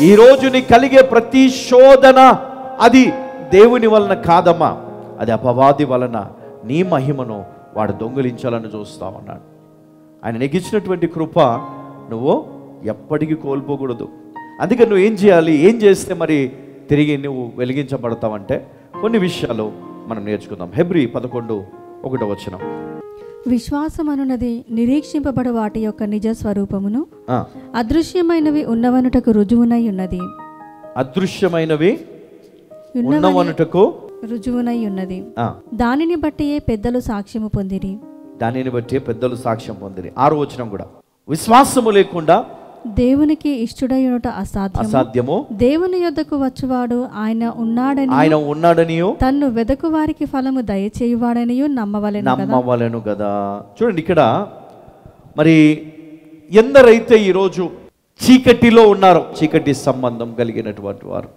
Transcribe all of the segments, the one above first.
ఈరోజు నీ కలిగే ప్రతి శోధన అది దేవుని వలన కాదమ్మా, అది అపవాది వలన నీ మహిమను వాడు దొంగిలించాలని చూస్తామన్నాడు. ఆయన నీకు ఇచ్చినటువంటి కృప నువ్వు ఎప్పటికీ కోల్పోకూడదు. అందుకే నువ్వు ఏం చేయాలి, ఏం చేస్తే మరి తిరిగి నువ్వు వెలిగించబడతావంటే కొన్ని విషయాలు మనం నేర్చుకుందాం. హెబ్రీ 11:1 విశ్వాసమనున్నది నిరీక్షింపబడు వాటి యొక్క నిజ స్వరూపమును, అదృశ్యమైనవి ఉన్నవనుటకు రుజువునై ఉన్నది. అదృశ్యమైనవి ఉన్నవనుటకు రుజువునై ఉన్నది. దానిని బట్టియే పెద్దలు సాక్ష్యము పొందిరి. దానిని బట్టి పెద్దలు సాక్ష్యం పొందిరి. 6వ కూడా విశ్వాసము లేకుండా దేవునికి ఇష్టడయుట అసాధ్యము. దేవుని యొద్దకు వచ్చువాడు ఆయన ఉన్నాడనియు తన్ను వెదకు వారికి ఫలము దయచేయువాడనియు నమ్మవలెను కదా. చూడండి ఇక్కడ మరి ఎందరైతే ఈరోజు చీకటిలో ఉన్నారో, చీకటి సంబంధం కలిగినటువంటి వారు,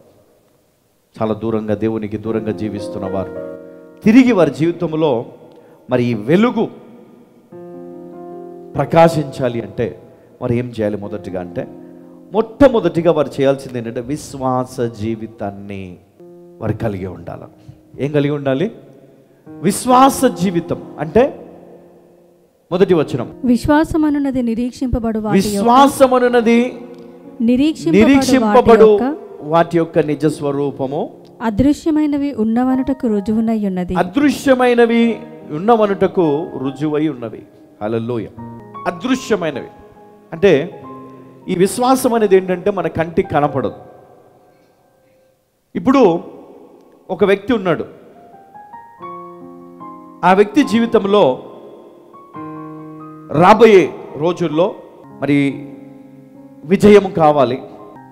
చాలా దూరంగా దేవునికి దూరంగా జీవిస్తున్న వారు, తిరిగి వారి జీవితంలో మరి ఈ వెలుగు ప్రకాశించాలి అంటే మరి ఏం చేయాలి? మొట్టమొదటిగా వారు చేయాల్సింది ఏంటంటే విశ్వాస జీవితాన్ని వారు కలిగి ఉండాలి. ఏం కలిగి ఉండాలి? విశ్వాస జీవితం అంటే మొదటి వచనం, విశ్వాసమనున్నది నిరీక్షింపబడు వాటి యొక్క నిజ స్వరూపము, అదృశ్యమైనవి ఉన్నవనుటకు రుజువునై ఉన్నది. అదృశ్యమైనవి ఉన్నవనుటకు రుజువై ఉన్నవి. హల్లెలూయా. అదృశ్యమైనవి అంటే ఈ విశ్వాసం అనేది ఏంటంటే మన కంటికి కనపడదు. ఇప్పుడు ఒక వ్యక్తి ఉన్నాడు, ఆ వ్యక్తి జీవితంలో రాబోయే రోజుల్లో మరి విజయము కావాలి,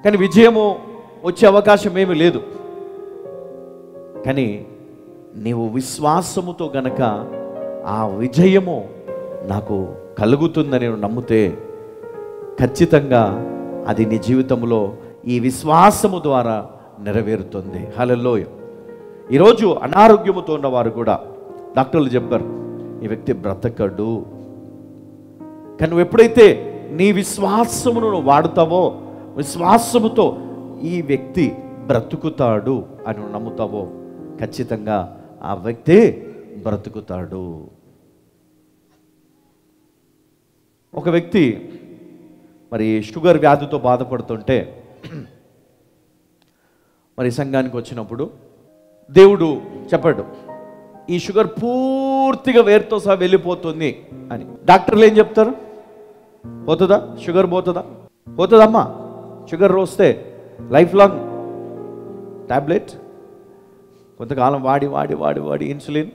కానీ విజయము వచ్చే అవకాశం ఏమీ లేదు. కానీ నీవు విశ్వాసముతో గనక ఆ విజయము నాకు కలుగుతుందని నమ్మితే ఖచ్చితంగా అది నీ జీవితంలో ఈ విశ్వాసము ద్వారా నెరవేరుతుంది. హల్లెలూయా. ఈరోజు అనారోగ్యముతో ఉన్నవారు కూడా డాక్టర్లు చెప్పారు, ఈ వ్యక్తి బ్రతకడు. కానీ నువ్వు ఎప్పుడైతే నీ విశ్వాసమును వాడుతావో, విశ్వాసముతో ఈ వ్యక్తి బ్రతుకుతాడు అని నమ్ముతావో ఖచ్చితంగా ఆ వ్యక్తి బ్రతుకుతాడు. ఒక వ్యక్తి మరి షుగర్ వ్యాధితో బాధపడుతుంటే మరి సంఘానికి వచ్చినప్పుడు దేవుడు చెప్పాడు, ఈ షుగర్ పూర్తిగా వేరుతో సహా వెళ్ళిపోతుంది అని. డాక్టర్లు ఏం చెప్తారు? పోతుందా షుగర్? పోతుందమ్మా. షుగర్ వస్తే లైఫ్ లాంగ్ టాబ్లెట్, కొంతకాలం వాడి వాడి వాడి వాడి ఇన్సులిన్,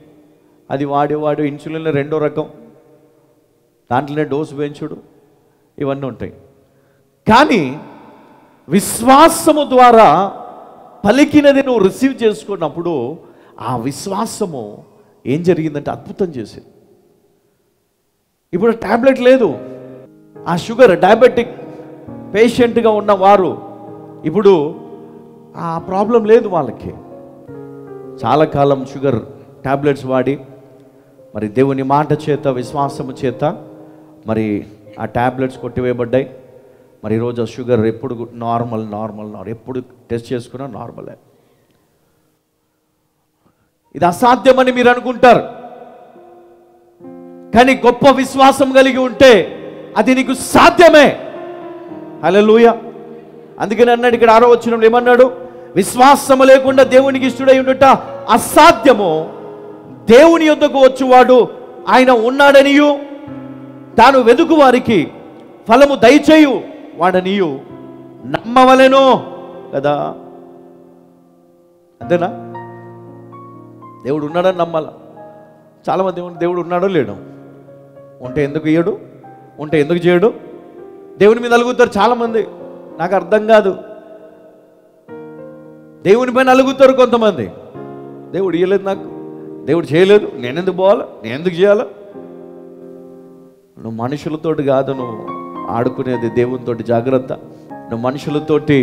అది వాడి ఇన్సులిన్ రెండో రకం, దాంట్లోనే డోసు పెంచుడు, ఇవన్నీ ఉంటాయి. కానీ విశ్వాసము ద్వారా పలికినది నువ్వు రిసీవ్ చేసుకున్నప్పుడు ఆ విశ్వాసము ఏం జరిగిందంటే అద్భుతం చేసింది. ఇప్పుడు టాబ్లెట్ లేదు. ఆ షుగర్ డయాబెటిక్ పేషెంట్గా ఉన్నవారు ఇప్పుడు ఆ ప్రాబ్లం లేదు వాళ్ళకి. చాలా కాలం షుగర్ టాబ్లెట్స్ వాడి మరి దేవుని మాట చేత, విశ్వాసము చేత మరి ఆ టాబ్లెట్స్ కొట్టివేయబడ్డాయి. మరి ఈరోజు ఆ షుగర్ ఎప్పుడు నార్మల్, ఎప్పుడు టెస్ట్ చేసుకున్నా నార్మలే. ఇది అసాధ్యమని మీరు అనుకుంటారు, కానీ గొప్ప విశ్వాసం కలిగి ఉంటే అది నీకు సాధ్యమే. హల్లెలూయా. అందుకని అన్నాడు ఇక్కడ 6వ వచనంలో ఏమన్నాడు? విశ్వాసము లేకుండా దేవునికి ఇష్టడై ఉండుట అసాధ్యము. దేవుని యొద్దకు వచ్చువాడు ఆయన ఉన్నాడనియు తాను వెదుకు వారికి ఫలము దయచేయు వాడనియు నమ్మవలెను కదా. అంతేనా? దేవుడు ఉన్నాడని నమ్మాల. చాలామంది దేవుడు ఉన్నాడో లేడు, ఉంటే ఎందుకు ఇయ్యడు, ఉంటే ఎందుకు చేయడు, దేవుని మీద అలుగుతారు చాలామంది. నాకు అర్థం కాదు. దేవుని పైన అలుగుతారు కొంతమంది. దేవుడు ఇయ్యలేదు, నాకు దేవుడు చేయలేదు, నేనెందుకు పోవాలా, నేను ఎందుకు చేయాలా? నువ్వు మనుషులతోటి కాదు నువ్వు ఆడుకునేది, దేవునితోటి జాగ్రత్త. నువ్వు మనుషులతోటి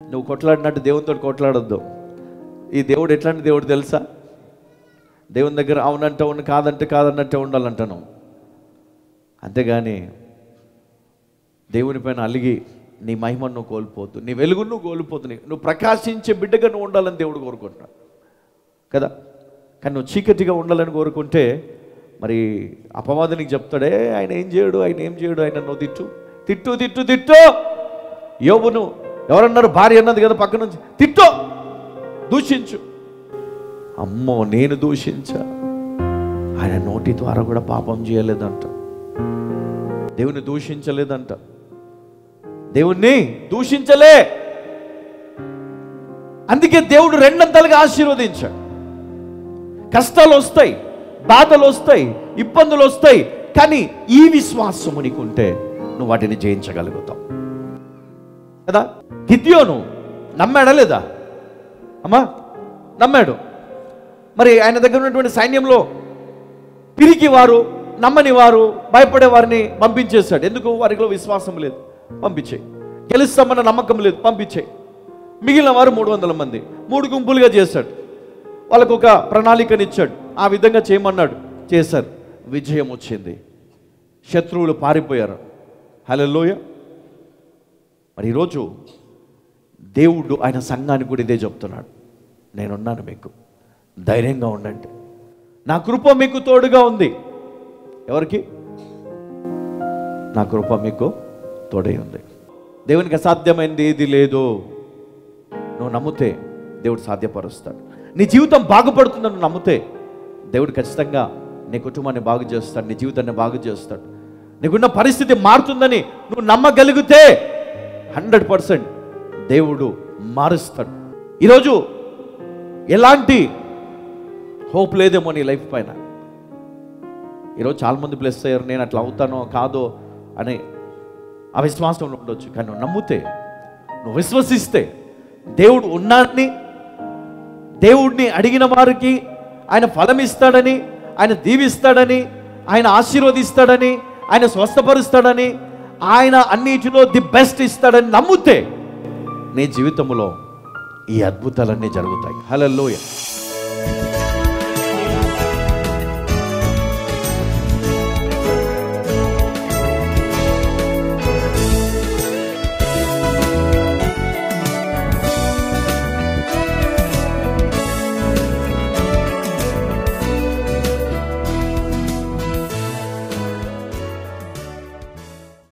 నువ్వు కొట్లాడినట్టు దేవునితో కొట్లాడొద్దు. ఈ దేవుడు ఎట్లాంటి దేవుడు తెలుసా? దేవుని దగ్గర అవునంటే ఉండి, కాదంటే కాదన్నట్టే ఉండాలంటాను. అంతేగాని దేవుని పైన అలిగి నీ మహిమను నువ్వు కోల్పోతు, నీ వెలుగును నువ్వు కోల్పోతు, నువ్వు ప్రకాశించే బిడ్డగా నువ్వు ఉండాలని దేవుడు కోరుకుంటున్నాడు కదా. కానీ నువ్వు చీకటిగా ఉండాలని కోరుకుంటే మరి అపవాదానికి చెప్తాడే, ఆయన ఏం చేయడు, ఆయన నువ్వు తిట్టు. యోబును ఎవరన్నారు, భార్య అన్నది కదా పక్క నుంచి, తిట్టు, దూషించు. అమ్మో, నేను దూషించా, ఆయన నోటి ద్వారా కూడా పాపం చేయలేదంట, దేవుని దూషించలేదంట, దేవుణ్ణి దూషించలే. అందుకే దేవుడు రెండంతలుగా ఆశీర్వదించాడు. కష్టాలు వస్తాయి, బాధలు వస్తాయి, ఇబ్బందులు వస్తాయి, కానీ ఈ విశ్వాసము నీకుంటే నువ్వు వాటిని జయించగలుగుతావు కదా. గిద్యోను నమ్మాడా లేదా అమ్మా? నమ్మాడు. మరి ఆయన దగ్గర ఉన్నటువంటి సైన్యంలో పిరికి వారు, నమ్మని వారు, భయపడే వారిని పంపించేశాడు. ఎందుకు? వారిలో విశ్వాసం లేదు, పంపించేయి. గెలుస్తామన్న నమ్మకం లేదు, పంపించేయి. మిగిలిన వారు 300 మంది 3 గుంపులుగా చేశాడు. వాళ్ళకు ఒక ప్రణాళికనిచ్చాడు, ఆ విధంగా చేయమన్నాడు, చేశారు. విజయం వచ్చింది, శత్రువులు పారిపోయారు. హల్లెలూయా. మరి ఈరోజు దేవుడు ఆయన సంఘానికి కూడా ఇదే చెప్తున్నాడు, నేనున్నాను, మీకు ధైర్యంగా ఉండండి, నా కృప మీకు తోడుగా ఉంది. ఎవరికి? నా కృప మీకు తోడై ఉంది. దేవునికి అసాధ్యమైనది ఏది లేదు. నువ్వు నమ్మితే దేవుడు సాధ్యపరుస్తాడు. నీ జీవితం బాగుపడుతుందని నువ్వు నమ్మితే దేవుడు ఖచ్చితంగా నీ కుటుంబాన్ని బాగు చేస్తాడు, నీ జీవితాన్ని బాగు చేస్తాడు. నీకున్న పరిస్థితి మారుతుందని నువ్వు నమ్మగలిగితే 100% దేవుడు మారుస్తాడు. ఈరోజు ఎలాంటి హోప్ లేదేమో నీ లైఫ్ పైన. ఈరోజు చాలామంది బ్లెస్ అయ్యారు, నేను అట్లా అవుతానో కాదో అని అవిశ్వాసంలో ఉండొచ్చు. కానీ నువ్వు నమ్మితే, నువ్వు విశ్వసిస్తే దేవుడు ఉన్నాడని, దేవుడిని అడిగిన వారికి ఆయన ఫలం ఇస్తాడని, ఆయన దీవిస్తాడని, ఆయన ఆశీర్వదిస్తాడని, ఆయన స్వస్థపరుస్తాడని, ఆయన అన్నిటిలో ది బెస్ట్ ఇస్తాడని నమ్మితే నీ జీవితంలో ఈ అద్భుతాలన్నీ జరుగుతాయి. హల్లెలూయా.